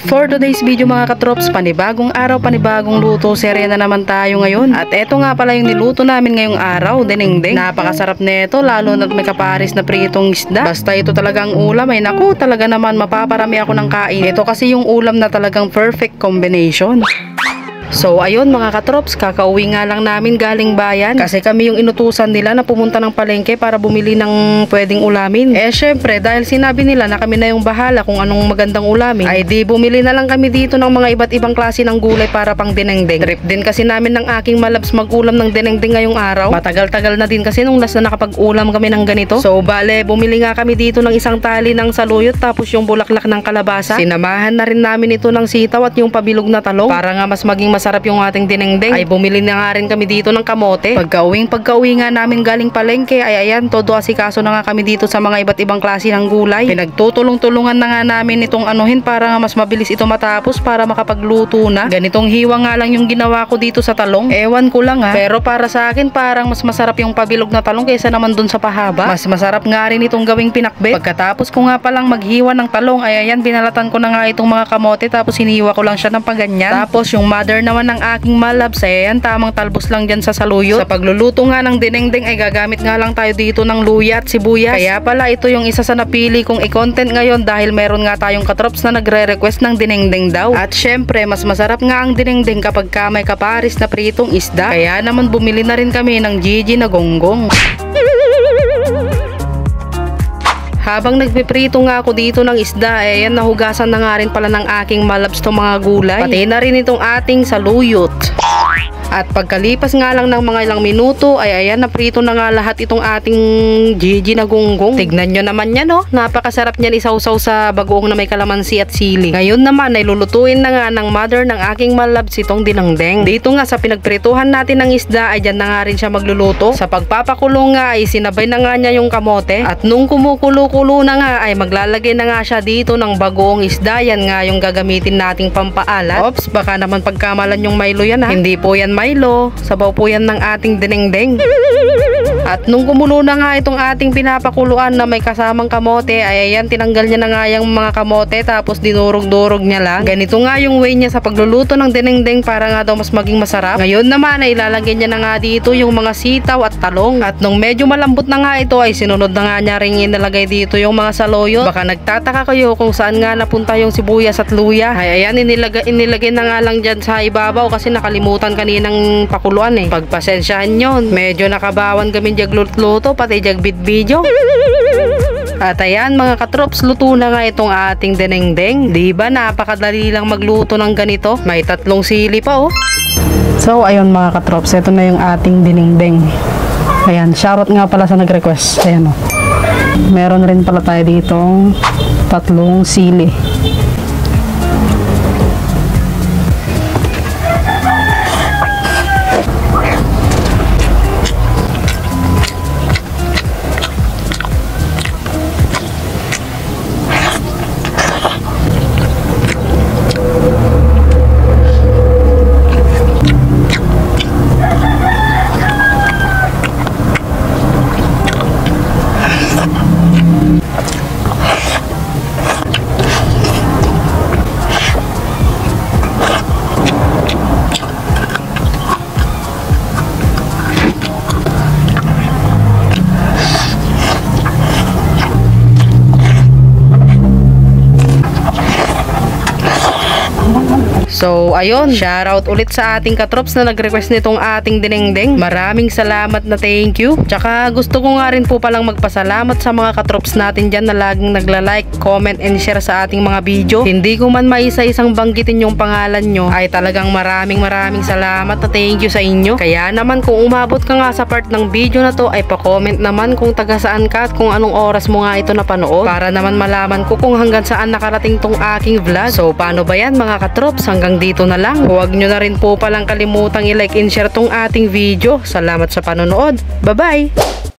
For today's video mga katrops, panibagong araw, panibagong luto, serye na naman tayo ngayon. At eto nga pala yung niluto namin ngayong araw, dinengdeng. Napakasarap nito, lalo na't may kaparis na pritong isda. Basta ito talagang ulam, ay naku, talaga naman mapaparami ako ng kain. Ito kasi yung ulam na talagang perfect combination. So ayun mga katrops, kakauwi nga lang namin galing bayan kasi kami yung inutusan nila na pumunta ng palengke para bumili ng pwedeng ulamin. Syempre dahil sinabi nila na kami na yung bahala kung anong magandang ulamin, ay di bumili na lang kami dito ng mga iba't ibang klase ng gulay para pang dinengdeng. Trip din kasi namin ng aking malabs magulam ng dinengdeng ngayong araw. Matagal-tagal na din kasi nung last na nakapag-ulam kami ng ganito. So bale, bumili nga kami dito ng isang tali ng saluyot tapos yung bulaklak ng kalabasa. Sinamahan na rin namin ito ng sitaw at yung pabilog na talong para nga mas maging masarap yung ating dinengdeng. Ay bumili na nga rin kami dito ng kamote. Pagka-uwi nga namin galing palengke, ay ayan, todo asikaso na nga kami dito sa mga iba't ibang klase ng gulay. Pinagtutulong-tulungan na nga namin itong anuhin para nga mas mabilis ito matapos para makapagluto na. Ganitong hiwa nga lang yung ginawa ko dito sa talong. Ewan ko lang ha, pero para sa akin parang mas masarap yung pabilog na talong kaysa naman dun sa pahaba. Mas masarap nga rin itong gawing pinakbet. Pagkatapos ko nga palang maghiwa ng talong, ay ayan, binalatan ko na nga itong mga kamote tapos hiniwa ko lang siya ng paganyan. Tapos yung mother naman ng aking malabs, ayan, tamang talbos lang dyan sa saluyot. Sa pagluluto nga ng dinengdeng ay gagamit nga lang tayo dito ng luya at sibuyas. Kaya pala ito yung isa sa napili kong i-content ngayon dahil meron nga tayong katrops na nagre-request ng dinengdeng daw. At syempre mas masarap nga ang dinengdeng kapag ka may kaparis na pritong isda. Kaya naman bumili na rin kami ng Gigi na gonggong. Habang nagpiprito nga ako dito ng isda, ayan, nahugasan na nga rin pala ng aking malabs tong mga gulay. Pati na rin itong ating saluyot. At pagkalipas nga lang ng mga ilang minuto, ay ayan, naprito na nga lahat itong ating Gigi na gonggong. Tignan nyo naman yan, oh. Napakasarap niyan isawsaw sa bagoong na may kalamansi at sili. Ngayon naman ay lulutuin na nga ng mother ng aking malabs itong dinengdeng. Dito nga sa pinagprituhan natin ng isda, ay dyan na nga rin siya magluluto. Sa pagpapakulo nga ay sinabay na nga niya yung kamote. At nung kumukulo-kulo na nga ay maglalagay na nga siya dito ng bagoong isda. Yan nga yung gagamitin nating pampaalat. Ops, baka naman pagkamalan yung Milo yan ha. Hindi po yan Milo, sabaw po yan ng ating dinengdeng. At nung kumulo na nga itong ating pinapakuluan na may kasamang kamote, ay ayan, tinanggal niya na nga yung mga kamote tapos dinurog-durog niya lang. Ganito nga yung way niya sa pagluluto ng dinengdeng para nga daw mas maging masarap. Ngayon naman ay ilalagay niya na nga dito yung mga sitaw at talong. At nung medyo malambot na nga ito ay sinunod na nga niya rin inilagay dito yung mga saluyot. Baka nagtataka kayo kung saan nga napunta yung sibuyas at luya. Ay ayan, inilagay na nga lang dyan sa ibabaw kasi nakalimutan kaninang pakuluan eh. Pagpasensyahan yon, medyo nakabawan kami jaglut-luto pati jagbit video. At ayan mga katrops, luto na nga itong ating dinengdeng. Diba napakadali lang magluto ng ganito? May 3 sili pa oh. So ayun mga katrops, ito na yung ating dinengdeng. Ayan, shoutout nga pala sa nag-request. Ayan oh. Meron rin pala tayo ditong 3 sili. So ayun, shoutout ulit sa ating katrops na nag-request nitong ating dinengdeng. Maraming salamat na thank you. Tsaka gusto ko nga rin po palang magpasalamat sa mga katrops natin dyan na laging nagla-like, comment and share sa ating mga video. Hindi ko man maisa-isang banggitin yung pangalan nyo, ay talagang maraming salamat na thank you sa inyo. Kaya naman kung umabot ka nga sa part ng video na to, ay pa-comment naman kung taga saan ka at kung anong oras mo nga ito napanood para naman malaman ko kung hanggang saan nakarating tong aking vlog. So paano ba yan mga katrops? Hanggang dito na lang. Huwag nyo na rin po palang kalimutang i-like and share tong ating video. Salamat sa panonood. Bye-bye!